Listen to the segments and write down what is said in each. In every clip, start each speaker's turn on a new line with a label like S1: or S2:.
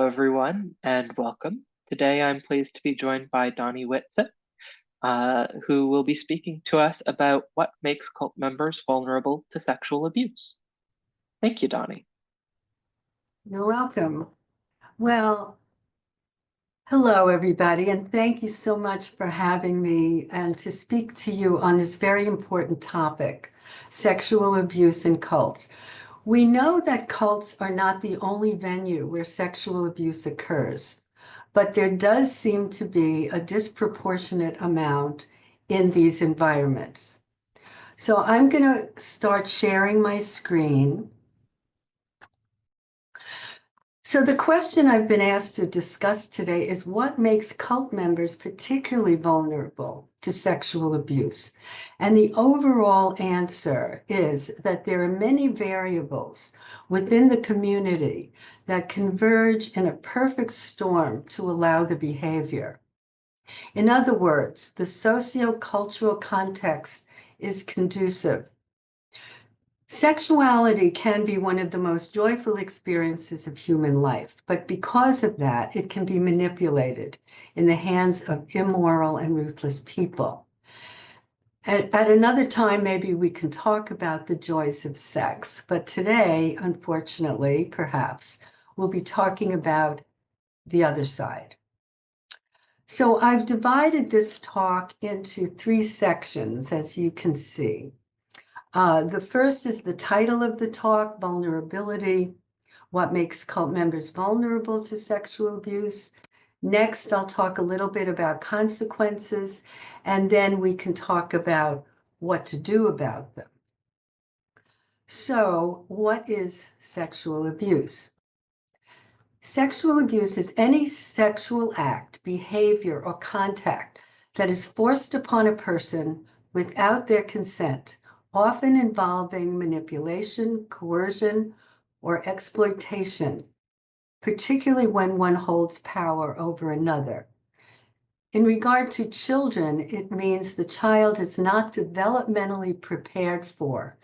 S1: Hello, everyone, and welcome. Today, I'm pleased to be joined by Doni Whitsett, who will be speaking to us about what makes cult members vulnerable to sexual abuse. Thank you, Doni.
S2: You're welcome. Well, hello, everybody, and thank you so much for having me and to speak to you on this very important topic, sexual abuse in cults. We know that cults are not the only venue where sexual abuse occurs, but there does seem to be a disproportionate amount in these environments. So I'm going to start sharing my screen. So the question I've been asked to discuss today is what makes cult members particularly vulnerable to sexual abuse? And the overall answer is that there are many variables within the community that converge in a perfect storm to allow the behavior. In other words, the socio-cultural context is conducive. Sexuality can be one of the most joyful experiences of human life, but because of that, it can be manipulated in the hands of immoral and ruthless people. At another time, maybe we can talk about the joys of sex, but today, unfortunately, perhaps, we'll be talking about the other side. So I've divided this talk into 3 sections, as you can see. The first is the title of the talk, Vulnerability, what makes cult members vulnerable to sexual abuse. Next, I'll talk a little bit about consequences, and then we can talk about what to do about them. So, what is sexual abuse? Sexual abuse is any sexual act, behavior, or contact that is forced upon a person without their consent, often involving manipulation, coercion, or exploitation, particularly when one holds power over another. In regard to children, it means the child is not developmentally prepared for,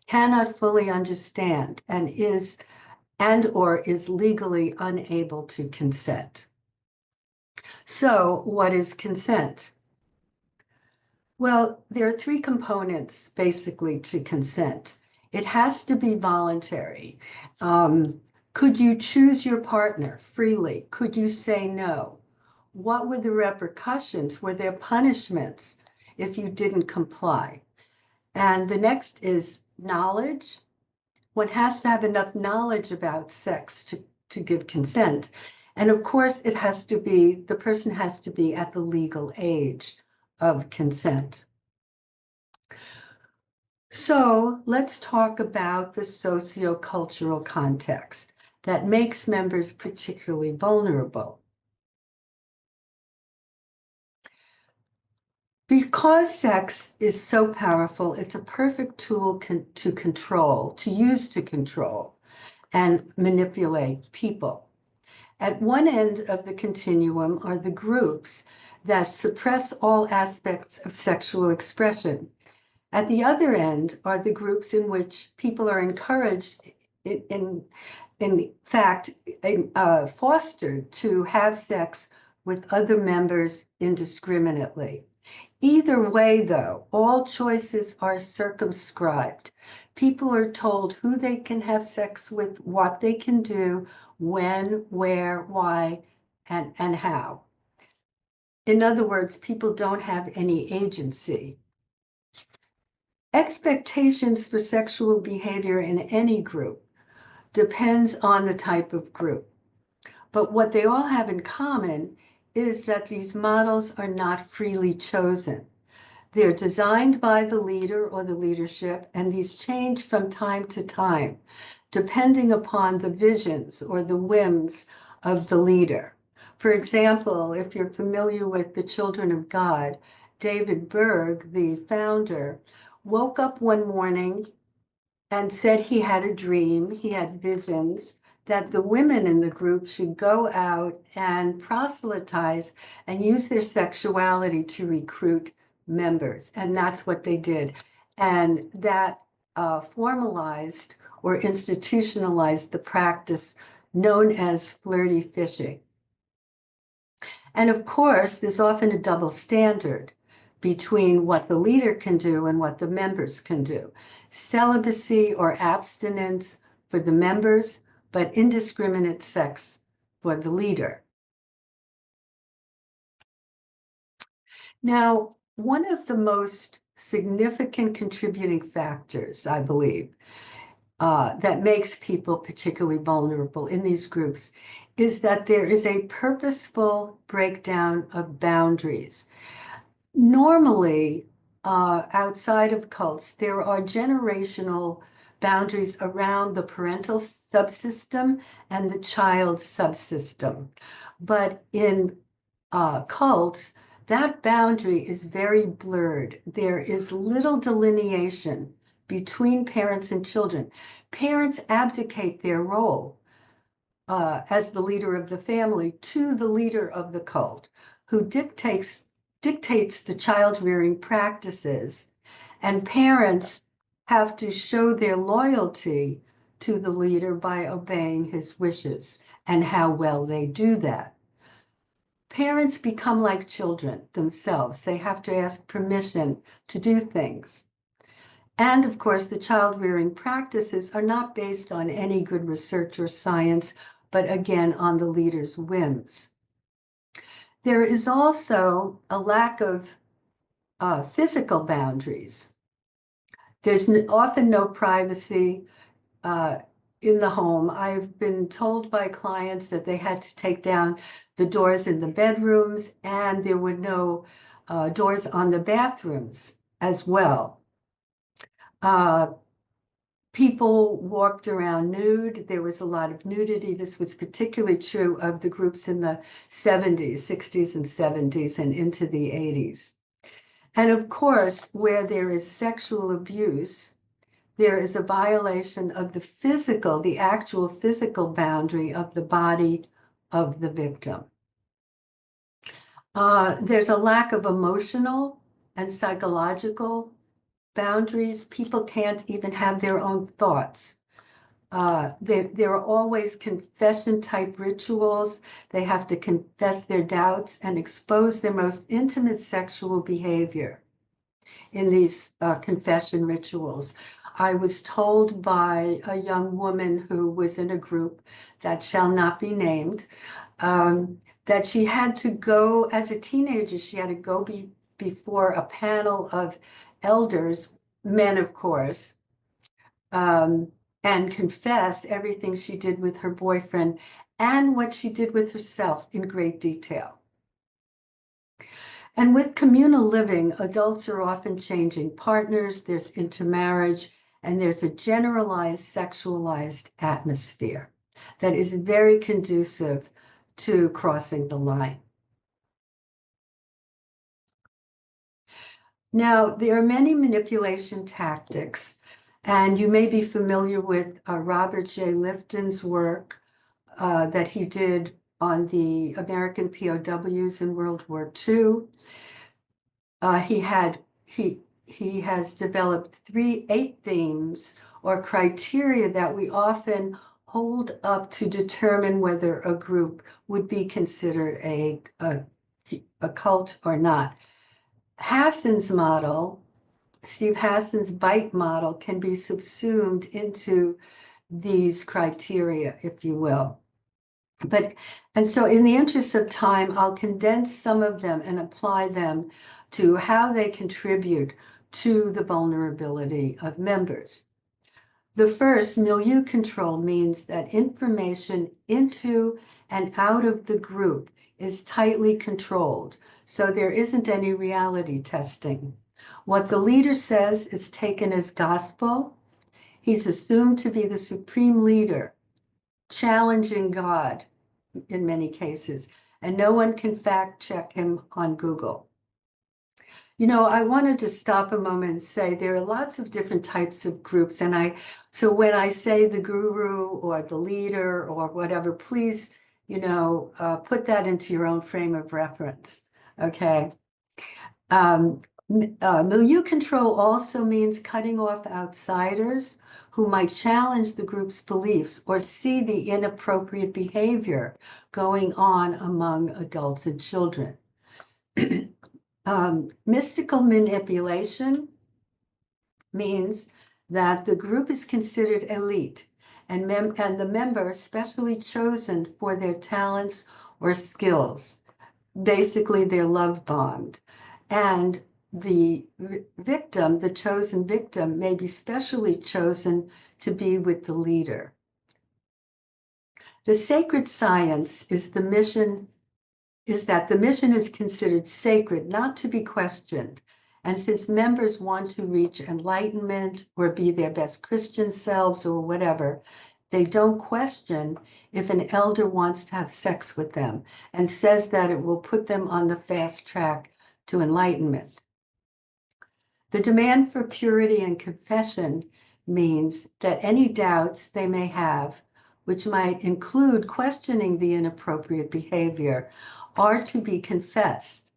S2: cannot fully understand, and or is legally unable to consent. So, what is consent? Well, there are 3 components basically to consent. It has to be voluntary. Could you choose your partner freely? Could you say no? What were the repercussions? Were there punishments if you didn't comply? And the next is knowledge. One has to have enough knowledge about sex to give consent. And of course, the person has to be at the legal age of consent. So let's talk about the socio-cultural context that makes members particularly vulnerable. Because sex is so powerful, it's a perfect tool to use to control and manipulate people. At one end of the continuum are the groups that suppress all aspects of sexual expression. At the other end are the groups in which people are encouraged, in fact, fostered to have sex with other members indiscriminately. Either way, though, all choices are circumscribed. People are told who they can have sex with, what they can do, when, where, why, and how. In other words, people don't have any agency. Expectations for sexual behavior in any group depends on the type of group. But what they all have in common is that these models are not freely chosen. They're designed by the leader or the leadership, and these change from time to time, depending upon the visions or the whims of the leader. For example, if you're familiar with the Children of God, David Berg, the founder, woke up one morning and said he had a dream, he had visions, that the women in the group should go out and proselytize and use their sexuality to recruit members. And that's what they did. And that formalized or institutionalized the practice known as flirty fishing. And of course, there's often a double standard between what the leader can do and what the members can do. Celibacy or abstinence for the members, but indiscriminate sex for the leader. Now, one of the most significant contributing factors, I believe, that makes people particularly vulnerable in these groups is that there is a purposeful breakdown of boundaries. Normally, outside of cults, there are generational boundaries around the parental subsystem and the child subsystem. But in cults, that boundary is very blurred. There is little delineation between parents and children. Parents abdicate their role as the leader of the family to the leader of the cult, who dictates the child-rearing practices, and parents have to show their loyalty to the leader by obeying his wishes and how well they do that. Parents become like children themselves. They have to ask permission to do things. And of course, the child-rearing practices are not based on any good research or science, but again, on the leader's whims. There is also a lack of physical boundaries. There's often no privacy in the home. I've been told by clients that they had to take down the doors in the bedrooms, and there were no doors on the bathrooms as well. People walked around nude. There was a lot of nudity. This was particularly true of the groups in the 70s, 60s and 70s and into the 80s. And of course, where there is sexual abuse, there is a violation of the actual physical boundary of the body of the victim. There's a lack of emotional and psychological boundaries. People can't even have their own thoughts. There are always confession-type rituals. They have to confess their doubts and expose their most intimate sexual behavior in these confession rituals. I was told by a young woman who was in a group that shall not be named, that she had to go, as a teenager, she had to go before a panel of elders, men, of course, and confess everything she did with her boyfriend and what she did with herself in great detail. And with communal living, adults are often changing partners, there's intermarriage, and there's a generalized sexualized atmosphere that is very conducive to crossing the line. Now, there are many manipulation tactics, and you may be familiar with Robert J. Lifton's work that he did on the American POWs in World War II. He has developed 8 themes or criteria that we often hold up to determine whether a group would be considered a cult or not. Hassan's model, Steve Hassan's BITE model, can be subsumed into these criteria, if you will. And so in the interest of time, I'll condense some of them and apply them to how they contribute to the vulnerability of members. The first, milieu control, means that information into and out of the group is tightly controlled, so there isn't any reality testing. What the leader says is taken as gospel. He's assumed to be the supreme leader, challenging God in many cases, and no one can fact check him on Google. You know, I wanted to stop a moment and say there are lots of different types of groups, and so when I say the guru or the leader or whatever, please, you know, put that into your own frame of reference, okay? Milieu control also means cutting off outsiders who might challenge the group's beliefs or see the inappropriate behavior going on among adults and children. Mystical manipulation means that the group is considered elite and the member specially chosen for their talents or skills. Basically, they're love bombed. And the victim, the chosen victim, may be specially chosen to be with the leader. The sacred science is that the mission is considered sacred, not to be questioned. And since members want to reach enlightenment or be their best Christian selves or whatever, they don't question if an elder wants to have sex with them and says that it will put them on the fast track to enlightenment. The demand for purity and confession means that any doubts they may have, which might include questioning the inappropriate behavior, are to be confessed,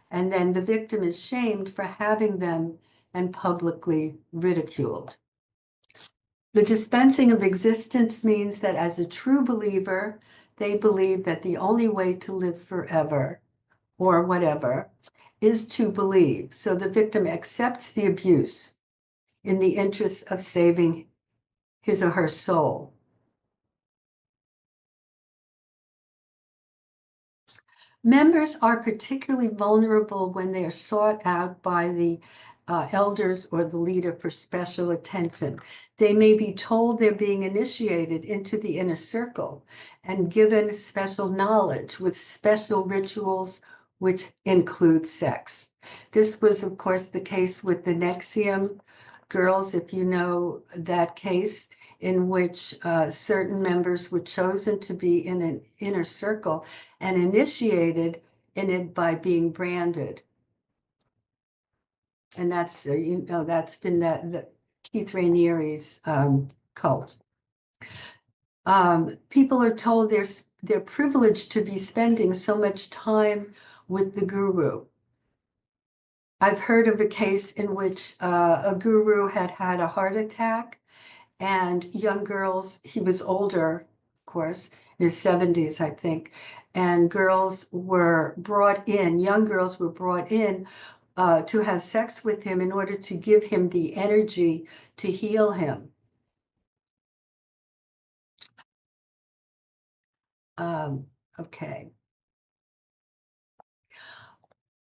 S2: and then the victim is shamed for having them and publicly ridiculed. The dispensing of existence means that as a true believer, they believe that the only way to live forever, or whatever, is to believe. So the victim accepts the abuse in the interest of saving his or her soul. Members are particularly vulnerable when they are sought out by the elders or the leader for special attention. They may be told they're being initiated into the inner circle and given special knowledge with special rituals, which include sex. This was, of course, the case with the Nexium girls, if you know that case, in which certain members were chosen to be in an inner circle and initiated in it by being branded. And that's, that's been the Keith Raniere's cult. People are told they're privileged to be spending so much time with the guru. I've heard of a case in which a guru had had a heart attack, and young girls, he was older, of course, in his 70s, I think, and girls were brought in, young girls were brought in to have sex with him in order to give him the energy to heal him. Okay.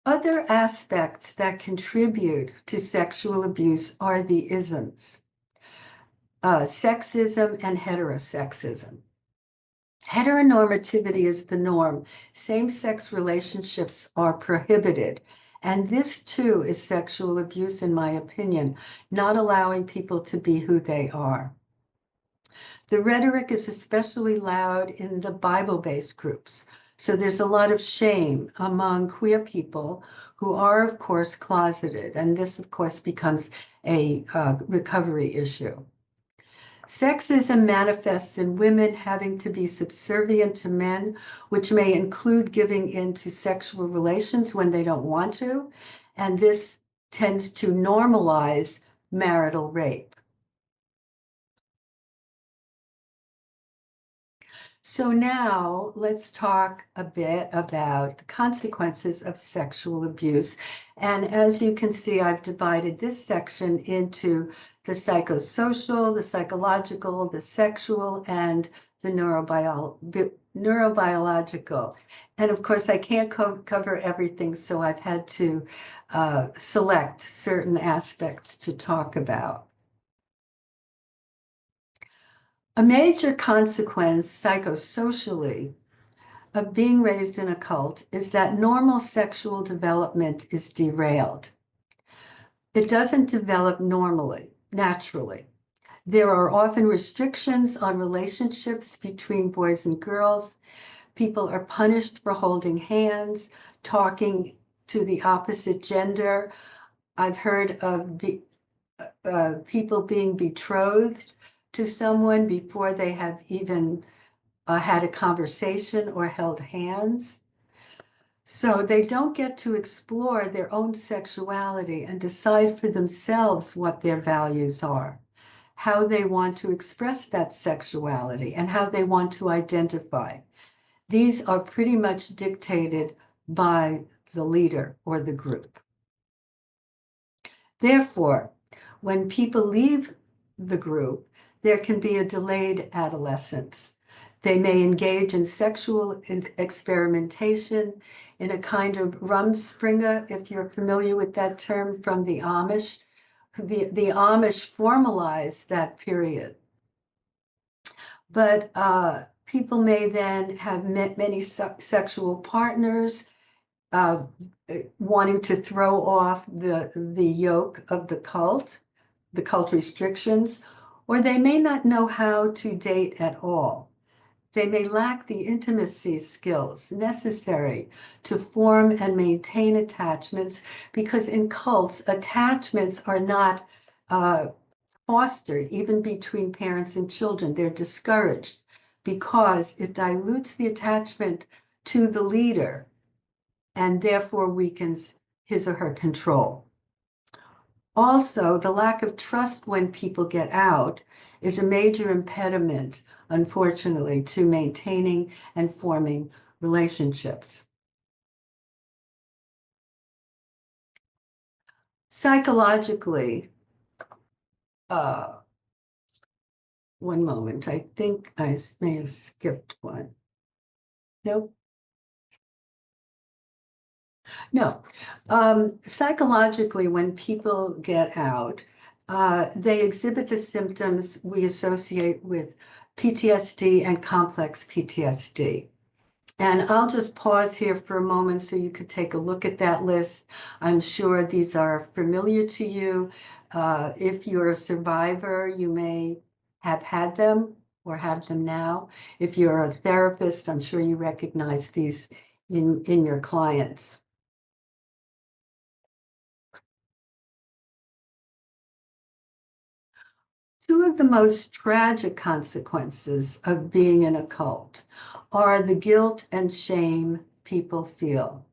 S2: Other aspects that contribute to sexual abuse are the isms, sexism and heterosexism. Heteronormativity is the norm. Same-sex relationships are prohibited. And this too is sexual abuse, in my opinion, not allowing people to be who they are. The rhetoric is especially loud in the Bible-based groups. So there's a lot of shame among queer people who are, of course, closeted. And this, of course, becomes a recovery issue. Sexism manifests in women having to be subservient to men, which may include giving in to sexual relations when they don't want to. And this tends to normalize marital rape. So now let's talk a bit about the consequences of sexual abuse. And as you can see, I've divided this section into the psychosocial, the psychological, the sexual, and the neurobiological. And of course, I can't cover everything, so I've had to select certain aspects to talk about. A major consequence psychosocially of being raised in a cult is that normal sexual development is derailed. It doesn't develop normally, naturally. There are often restrictions on relationships between boys and girls. People are punished for holding hands, talking to the opposite gender. I've heard of people being betrothed to someone before they have even had a conversation or held hands. So they don't get to explore their own sexuality and decide for themselves what their values are, how they want to express that sexuality, and how they want to identify. These are pretty much dictated by the leader or the group. Therefore, when people leave the group, there can be a delayed adolescence. They may engage in sexual experimentation in a kind of Rumspringa, if you're familiar with that term from the Amish. The Amish formalize that period. But people may then have many sexual partners, wanting to throw off the yoke of the cult restrictions, or they may not know how to date at all. They may lack the intimacy skills necessary to form and maintain attachments, because in cults, attachments are not fostered even between parents and children. They're discouraged because it dilutes the attachment to the leader and therefore weakens his or her control. Also, the lack of trust when people get out is a major impediment, unfortunately, to maintaining and forming relationships. Psychologically, one moment, I think I may have skipped one. Nope. No. Psychologically, when people get out, they exhibit the symptoms we associate with PTSD and complex PTSD. And I'll just pause here for a moment so you could take a look at that list. I'm sure these are familiar to you. If you're a survivor, you may have had them or have them now. If you're a therapist, I'm sure you recognize these in your clients. Two of the most tragic consequences of being in a cult are the guilt and shame people feel.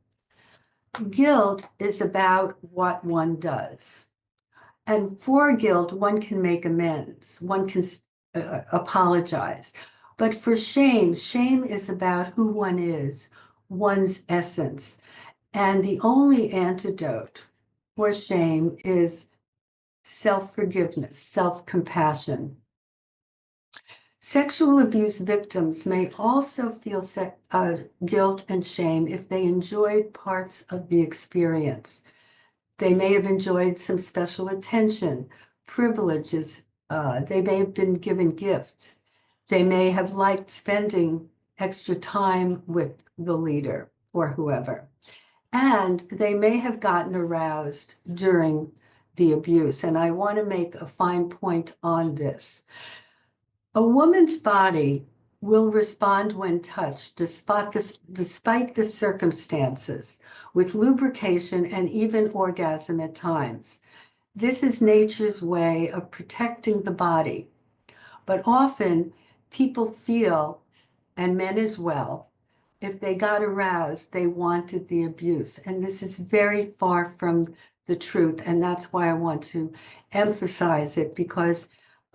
S2: Guilt is about what one does. And for guilt, one can make amends, one can apologize. But for shame, shame is about who one is, one's essence. And the only antidote for shame is self-forgiveness, self-compassion. Sexual abuse victims may also feel guilt and shame if they enjoyed parts of the experience. They may have enjoyed some special attention, privileges. They may have been given gifts. They may have liked spending extra time with the leader or whoever. And they may have gotten aroused during the abuse. And I want to make a fine point on this. A woman's body will respond when touched, despite the circumstances, with lubrication and even orgasm at times. This is nature's way of protecting the body. But often people feel, and men as well, if they got aroused, they wanted the abuse. And this is very far from the truth. And that's why I want to emphasize it, because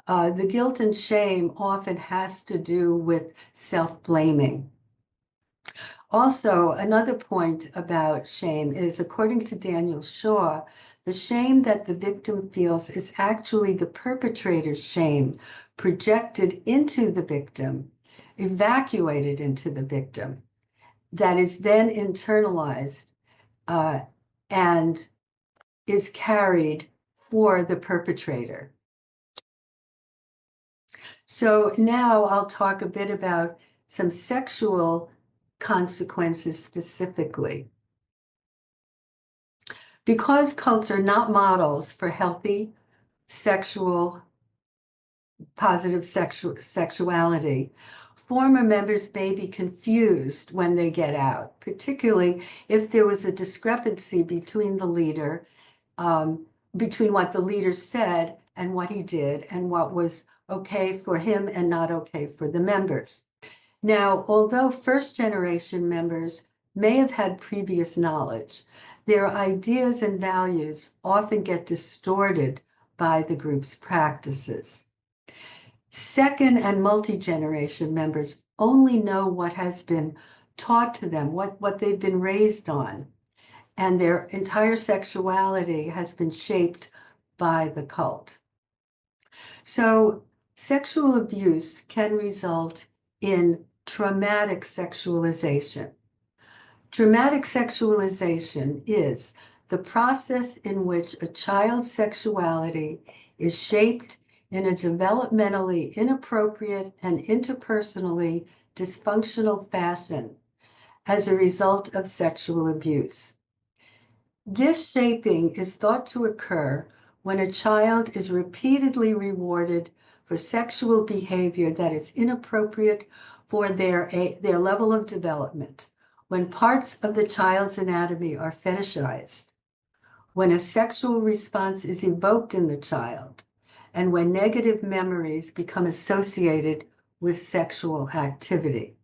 S2: the guilt and shame often has to do with self-blaming. Also, another point about shame is, according to Daniel Shaw, the shame that the victim feels is actually the perpetrator's shame projected into the victim, evacuated into the victim, that is then internalized and is carried for the perpetrator. So now I'll talk a bit about some sexual consequences specifically. Because cults are not models for healthy positive sexuality, former members may be confused when they get out, particularly if there was a discrepancy between the leader, between what the leader said and what he did, and what was okay for him and not okay for the members. Now, although first-generation members may have had previous knowledge, their ideas and values often get distorted by the group's practices. Second and multi-generation members only know what has been taught to them, what they've been raised on, and their entire sexuality has been shaped by the cult. So sexual abuse can result in traumatic sexualization. Traumatic sexualization is the process in which a child's sexuality is shaped in a developmentally inappropriate and interpersonally dysfunctional fashion as a result of sexual abuse. This shaping is thought to occur when a child is repeatedly rewarded for sexual behavior that is inappropriate for their level of development, when parts of the child's anatomy are fetishized, when a sexual response is evoked in the child, and when negative memories become associated with sexual activity.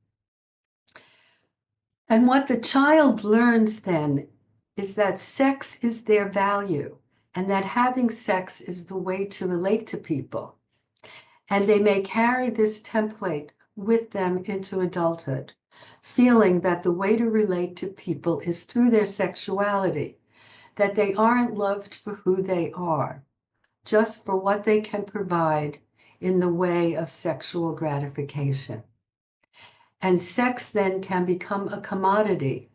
S2: And what the child learns then is that sex is their value and that having sex is the way to relate to people. And they may carry this template with them into adulthood, feeling that the way to relate to people is through their sexuality, that they aren't loved for who they are, just for what they can provide in the way of sexual gratification. And sex then can become a commodity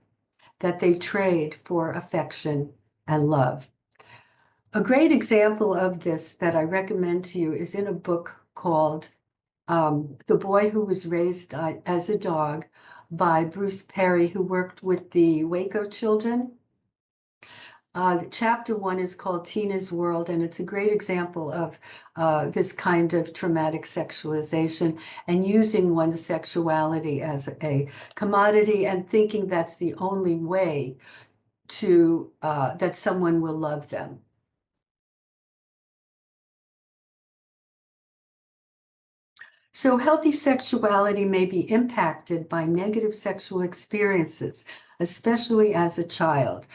S2: that they trade for affection and love. A great example of this that I recommend to you is in a book called The Boy Who Was Raised as a Dog by Bruce Perry, who worked with the Waco children. Chapter 1 is called Tina's World, and it's a great example of this kind of traumatic sexualization and using one's sexuality as a commodity and thinking that's the only way to that someone will love them. So healthy sexuality may be impacted by negative sexual experiences, especially as a child.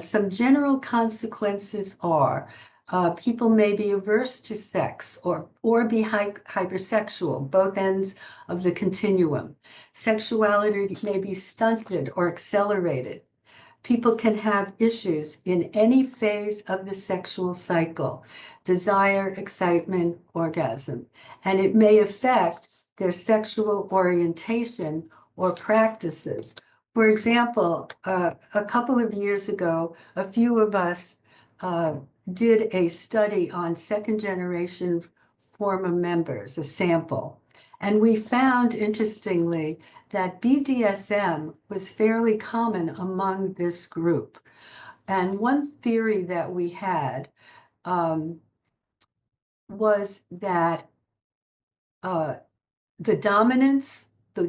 S2: Some general consequences are people may be averse to sex or be hypersexual, both ends of the continuum. Sexuality may be stunted or accelerated. People can have issues in any phase of the sexual cycle, desire, excitement, orgasm, and it may affect their sexual orientation or practices. For example, a couple of years ago, a few of us did a study on second-generation former members, a sample, and we found, interestingly, that BDSM was fairly common among this group. And one theory that we had was that the dominance, the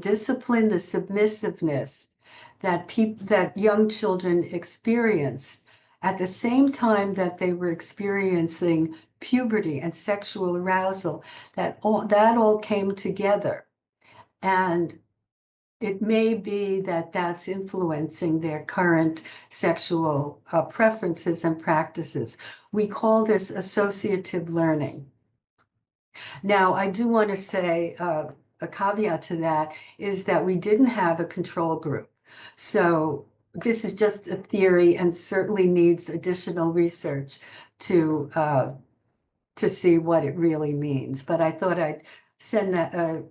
S2: discipline, the submissiveness that young children experienced at the same time that they were experiencing puberty and sexual arousal, that all came together. And it may be that that's influencing their current sexual preferences and practices. We call this associative learning. Now, I do want to say a caveat to that is that we didn't have a control group. So this is just a theory and certainly needs additional research to see what it really means. But I thought I'd send that,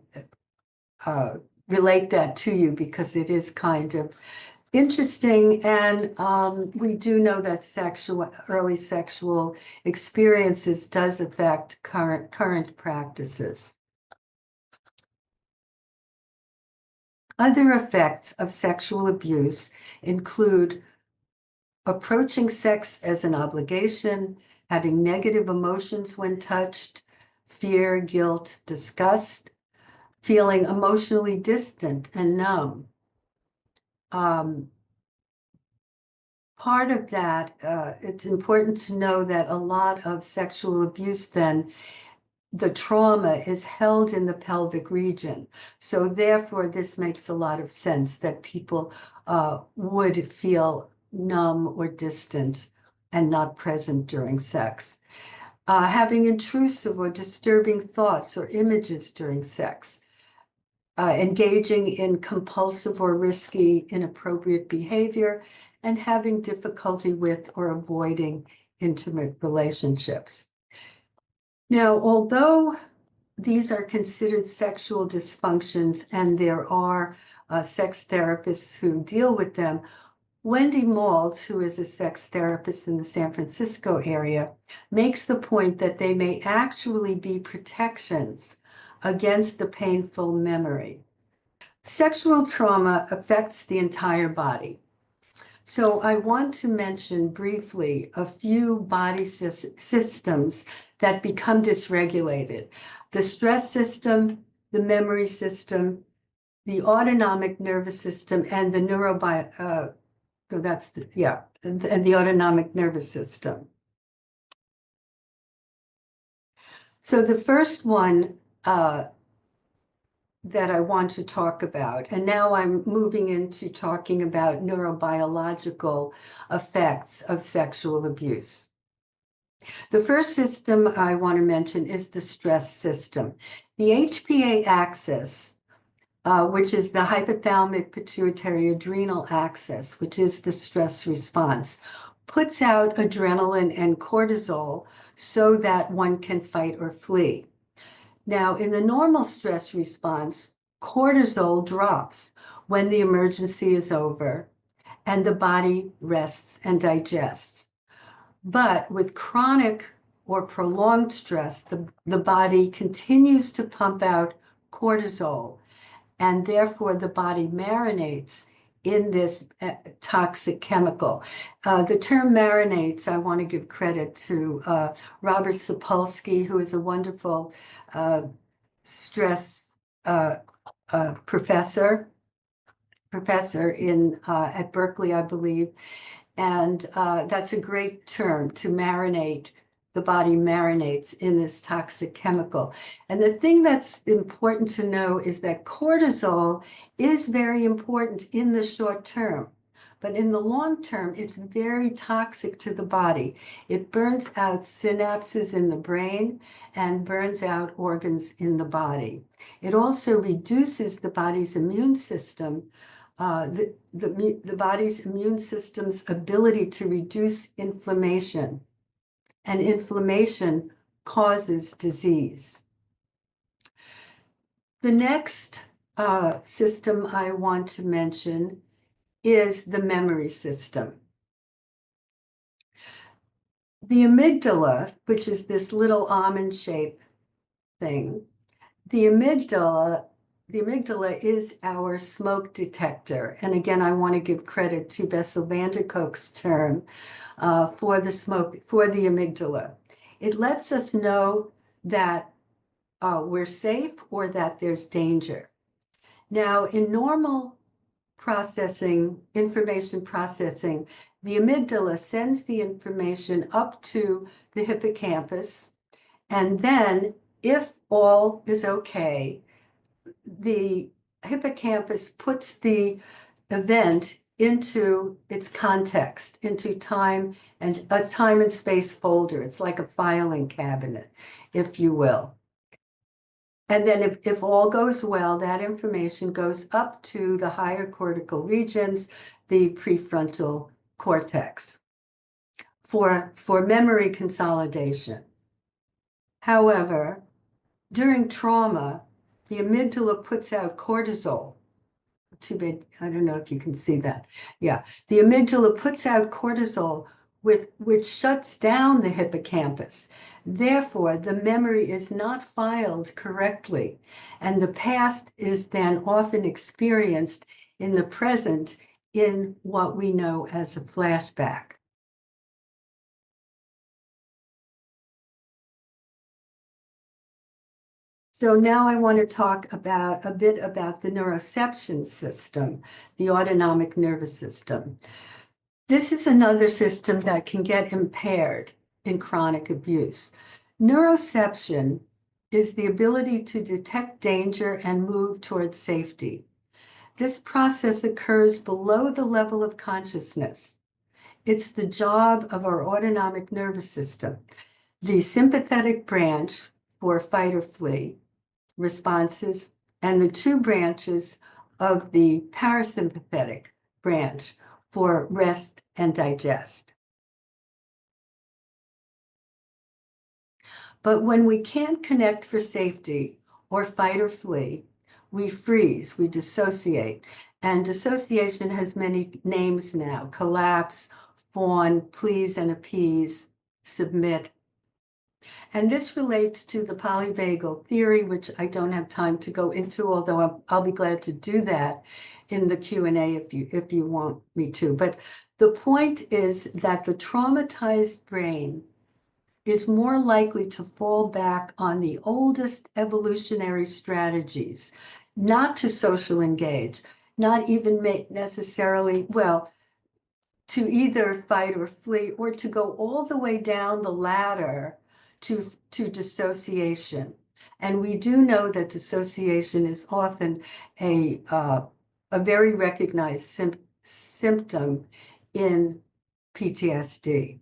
S2: relate that to you because it is kind of interesting. And we do know that early sexual experiences does affect current practices. Other effects of sexual abuse include approaching sex as an obligation, having negative emotions when touched, fear, guilt, disgust, feeling emotionally distant and numb. Part of that, it's important to know that a lot of sexual abuse then the trauma is held in the pelvic region. So therefore, this makes a lot of sense that people would feel numb or distant and not present during sex. Having intrusive or disturbing thoughts or images during sex. Engaging in compulsive or risky, inappropriate behavior, and having difficulty with or avoiding intimate relationships. Now, although these are considered sexual dysfunctions and there are sex therapists who deal with them, Wendy Maltz, who is a sex therapist in the San Francisco area, makes the point that they may actually be protections against the painful memory. Sexual trauma affects the entire body. So I want to mention briefly a few body systems that become dysregulated. The stress system, the memory system, the autonomic nervous system, and the and the autonomic nervous system. So the first one that I want to talk about, and now I'm moving into talking about neurobiological effects of sexual abuse. The first system I want to mention is the stress system. The HPA axis, which is the hypothalamic pituitary adrenal axis, which is the stress response, puts out adrenaline and cortisol so that one can fight or flee. Now, in the normal stress response, cortisol drops when the emergency is over and the body rests and digests. But with chronic or prolonged stress, the body continues to pump out cortisol, and therefore the body marinates in this toxic chemical. The term marinates, I want to give credit to Robert Sapolsky, who is a wonderful stress professor in at Berkeley, I believe. And that's a great term, to marinate. The body marinates in this toxic chemical. And the thing that's important to know is that cortisol is very important in the short term, but in the long term, it's very toxic to the body. It burns out synapses in the brain and burns out organs in the body. It also reduces the body's immune system, the body's immune system's ability to reduce inflammation. And inflammation causes disease. The next system I want to mention is the memory system. The amygdala, which is this little almond-shaped thing, the amygdala is our smoke detector. And again, I want to give credit to Bessel van der Kolk's term for the amygdala. It lets us know that we're safe or that there's danger. Now, in normal information processing, the amygdala sends the information up to the hippocampus, and then, if all is okay, the hippocampus puts the event into its context, into time and a time and space folder. It's like a filing cabinet, if you will. And then if all goes well, that information goes up to the higher cortical regions, the prefrontal cortex, for memory consolidation. However, during trauma, the amygdala puts out cortisol. Too bad, I don't know if you can see that. Yeah, the amygdala puts out cortisol, which shuts down the hippocampus. Therefore, the memory is not filed correctly, and the past is then often experienced in the present in what we know as a flashback. So now I want to talk a bit about the neuroception system, the autonomic nervous system. This is another system that can get impaired in chronic abuse. Neuroception is the ability to detect danger and move towards safety. This process occurs below the level of consciousness. It's the job of our autonomic nervous system, the sympathetic branch for fight or flee responses, and the two branches of the parasympathetic branch for rest and digest. But when we can't connect for safety or fight or flee, we freeze, we dissociate. And dissociation has many names now: collapse, fawn, please and appease, submit. And this relates to the polyvagal theory, which I don't have time to go into, although I'll be glad to do that in the Q&A if you want me to. But the point is that the traumatized brain is more likely to fall back on the oldest evolutionary strategies, not to social engage, not even necessarily, well, to either fight or flee, or to go all the way down the ladder to dissociation. And we do know that dissociation is often a very recognized symptom in PTSD.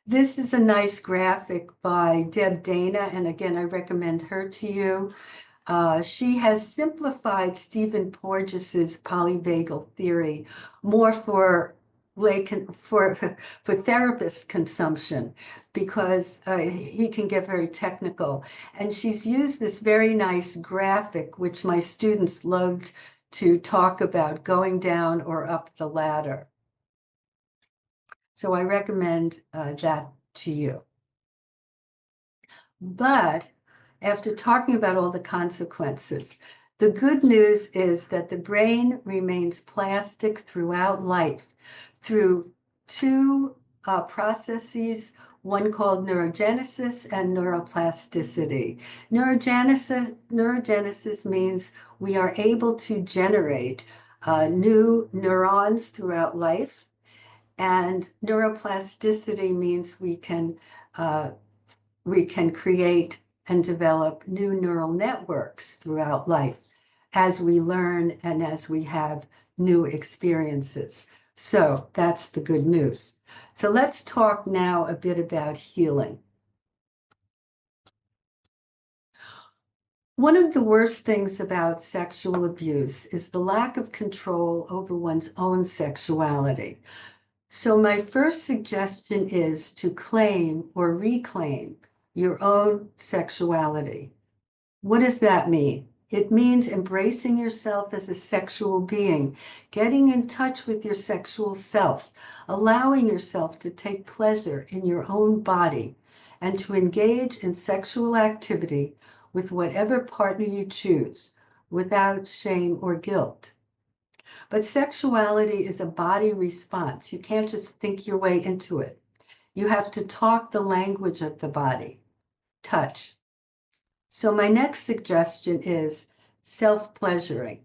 S2: This is a nice graphic by Deb Dana, and again, I recommend her to you. She has simplified Stephen Porges's polyvagal theory more for therapist consumption, because he can get very technical. And she's used this very nice graphic, which my students loved to talk about, going down or up the ladder. So I recommend that to you. But after talking about all the consequences, the good news is that the brain remains plastic throughout life through two processes, one called neurogenesis and neuroplasticity. Neurogenesis means we are able to generate new neurons throughout life. And neuroplasticity means we can create and develop new neural networks throughout life as we learn and as we have new experiences. So that's the good news. So let's talk now a bit about healing. One of the worst things about sexual abuse is the lack of control over one's own sexuality. So my first suggestion is to claim or reclaim your own sexuality. What does that mean? It means embracing yourself as a sexual being, getting in touch with your sexual self, allowing yourself to take pleasure in your own body, and to engage in sexual activity with whatever partner you choose, without shame or guilt. But sexuality is a body response. You can't just think your way into it. You have to talk the language of the body, touch. So my next suggestion is self-pleasuring.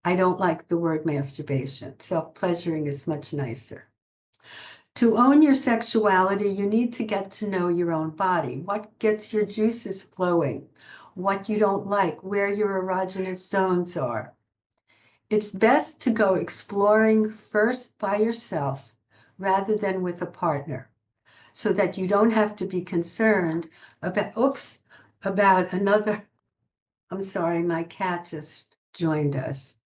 S2: I don't like the word masturbation. Self-pleasuring is much nicer. To own your sexuality, you need to get to know your own body. What gets your juices flowing? What you don't like, where your erogenous zones are. It's best to go exploring first by yourself rather than with a partner, so that you don't have to be concerned about another. I'm sorry, my cat just joined us.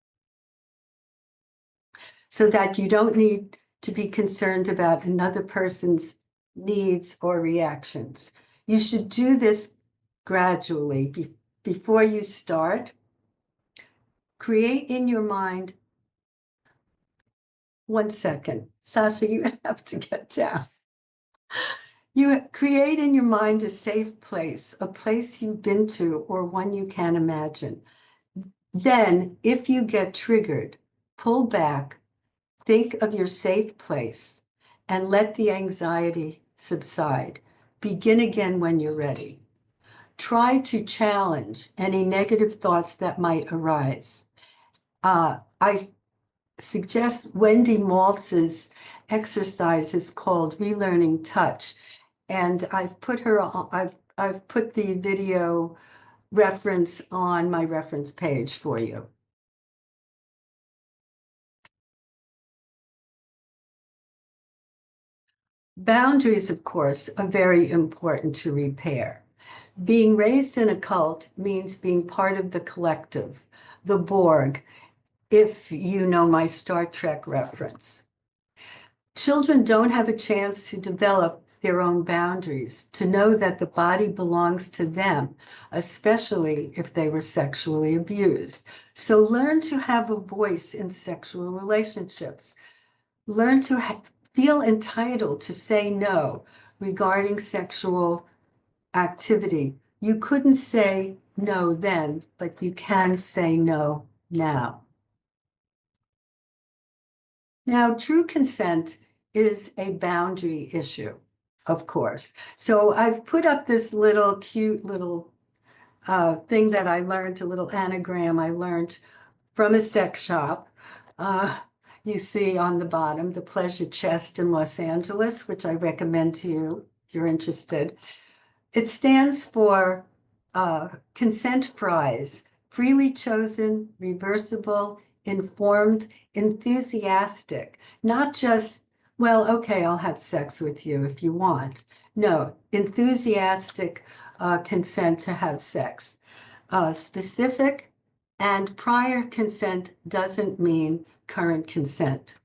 S2: So that you don't need to be concerned about another person's needs or reactions. You should do this gradually. Before you start, create in your mind. One second, Sasha, you have to get down. You create in your mind a safe place, a place you've been to or one you can imagine. Then, if you get triggered, pull back, think of your safe place, and let the anxiety subside. Begin again when you're ready. Try to challenge any negative thoughts that might arise. I suggest Wendy Maltz's exercise is called Relearning Touch. And I've put her on, I've put the video reference on my reference page for you. Boundaries, of course, are very important to repair. Being raised in a cult means being part of the collective, the Borg, if you know my Star Trek reference. Children don't have a chance to develop their own boundaries, to know that the body belongs to them, especially if they were sexually abused. So learn to have a voice in sexual relationships. Learn to feel entitled to say no regarding sexual activity. You couldn't say no then, but you can say no now. Now, true consent is a boundary issue, of course. So I've put up this little cute little thing that I learned, a little anagram I learned from a sex shop. You see on the bottom, the Pleasure Chest in Los Angeles, which I recommend to you if you're interested. It stands for consent prize, freely chosen, reversible, informed, enthusiastic, not just, well, okay, I'll have sex with you if you want. No, enthusiastic consent to have sex. Specific and prior consent doesn't mean current consent.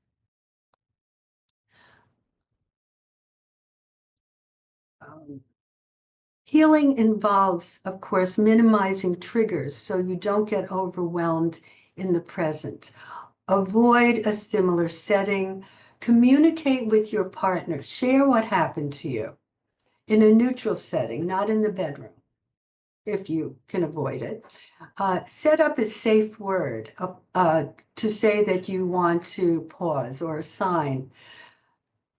S2: Healing involves, of course, minimizing triggers so you don't get overwhelmed in the present. Avoid a similar setting. Communicate with your partner. Share what happened to you in a neutral setting, not in the bedroom, if you can avoid it. Set up a safe word to say that you want to pause, or a sign.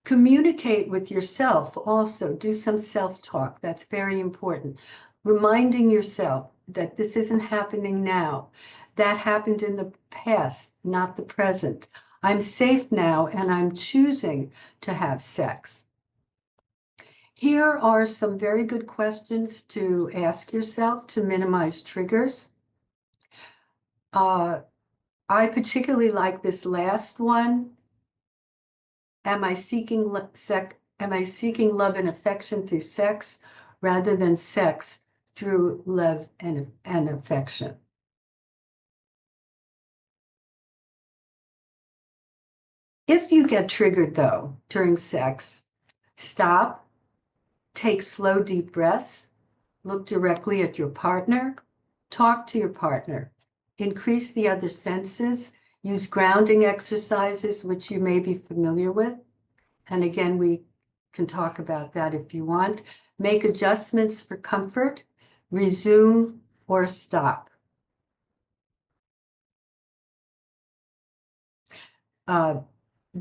S2: Communicate with yourself also. Do some self-talk. That's very important. Reminding yourself that this isn't happening now. That happened in the past, not the present. I'm safe now and I'm choosing to have sex. Here are some very good questions to ask yourself to minimize triggers. I particularly like this last one. Am I seeking love and affection through sex rather than sex through love and affection? If you get triggered, though, during sex, stop, take slow, deep breaths, look directly at your partner, talk to your partner, increase the other senses, use grounding exercises, which you may be familiar with. And again, we can talk about that if you want. Make adjustments for comfort, resume or stop.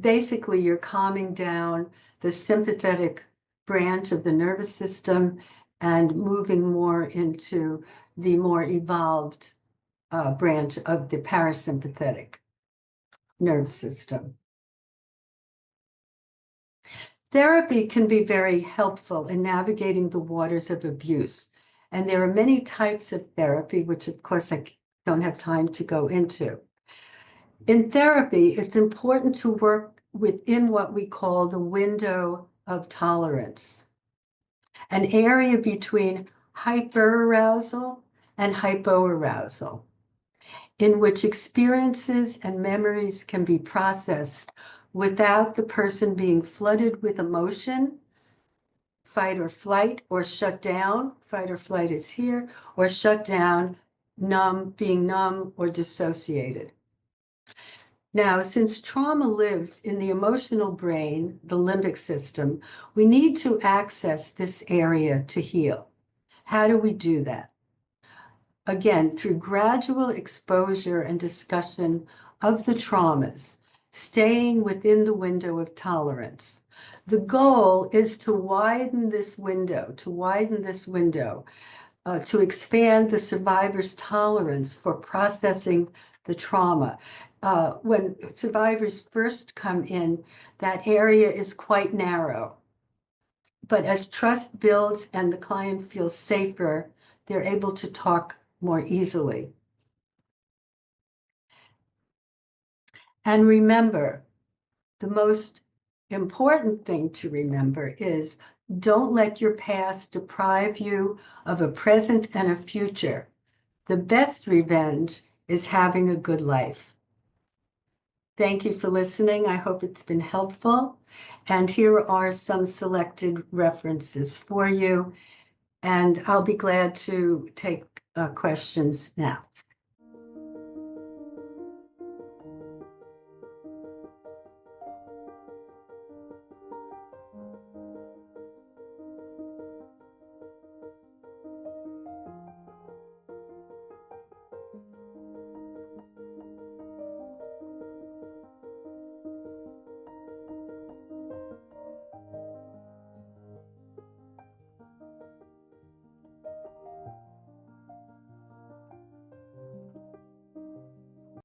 S2: Basically, you're calming down the sympathetic branch of the nervous system and moving more into the more evolved branch of the parasympathetic nervous system. Therapy can be very helpful in navigating the waters of abuse. And there are many types of therapy, which of course I don't have time to go into. In therapy, it's important to work within what we call the window of tolerance, an area between hyperarousal and hypoarousal, in which experiences and memories can be processed without the person being flooded with emotion, fight or flight, or shut down. Fight or flight is here, or shut down, numb, being numb or dissociated. Now, since trauma lives in the emotional brain, the limbic system, we need to access this area to heal. How do we do that? Again, through gradual exposure and discussion of the traumas, staying within the window of tolerance. The goal is to widen this window, to expand the survivor's tolerance for processing the trauma. When survivors first come in, that area is quite narrow. But as trust builds and the client feels safer, they're able to talk more easily. And remember, the most important thing to remember is don't let your past deprive you of a present and a future. The best revenge is having a good life. Thank you for listening. I hope it's been helpful. And here are some selected references for you. And I'll be glad to take questions now.